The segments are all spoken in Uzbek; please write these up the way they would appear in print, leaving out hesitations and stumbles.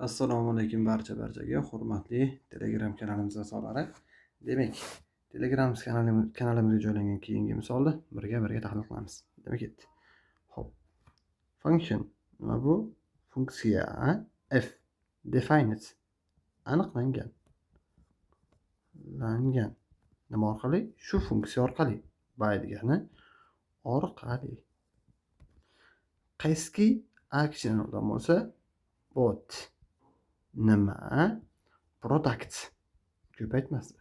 Assalomu alaykum barchaga hurmatli Telegram kanalimiz a'zolari. Demak, Telegram kanalimizga joylangan keyingi misolni birga tahlil qilamiz. Demak ketdi. Xo'p. Function nima bu? Funksiya f defined aniqlangan. Nima orqali? Shu funksiya orqali. By degani orqali. Qaysi action odam bo'lsa, bot nima? Product ko'paytmasi.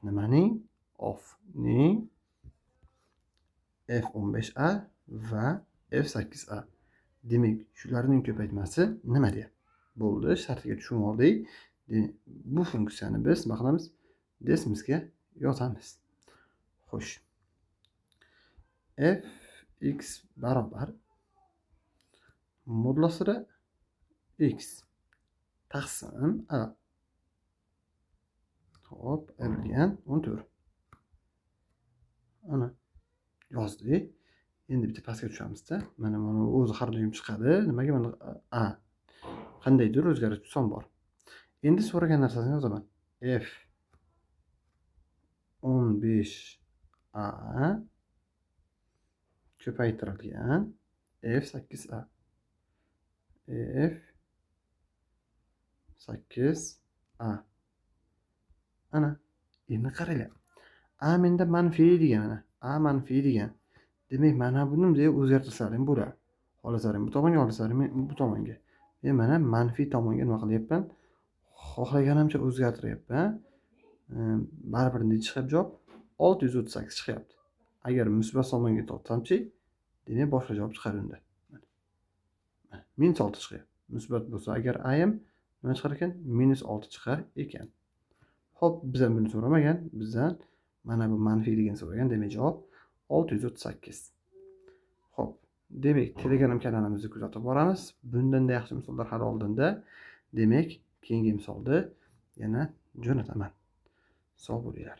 Nimaning? Of ning F15A va F8A. Demak, shularning ko'paytmasi nima deyapti? Bo'ldi, shartiga tushunib oldik. Bu funksiyani biz nima qilamiz? Desmizga yozamiz. Xo'sh. Fx barobar modulosida x taqsim a. Hop, a bilgan 14. Ana yozdik. Endi bitta pastga tushamiz-da. Mana o'zi har doim chiqadi. Nimaga mana a qandaydir o'zgaruvchi son bor. Endi so'ragan narsasini yozaman. F 15a ko'paytirilgan F8a. F8a. Ana, endi qaranglar. A menda manfiy degan, A manfiy degan. Demak, mana buni bunday o'zgartirsarim bo'ladi. Xohlasarim bu tomonga, xohlasarim bu tomonga. Men mana manfiy tomonga nima qilyapman? Xohlaganimcha o'zgartiryapman. Baribir necha chiqib javob? 638 chiqyapti. Agar musbat tomonga tortsamchi, demak boshqa javob chiqar unda. -6 chiqyapti. Musbat bo'lsa agar a ham nima chiqar ekan? -6 chiqar ekan. Xo'p, bizdan buni so'ramagan. Bizdan mana bu manfiy degan so'ragan. Demak, javob 638. Xo'p, demak, Telegram kanalimizni kuzatib boramiz. Bundan yaxshi misollar hali oldinda. Demak, keyingi misolda yana jo'nataman. Sog' bo'linglar.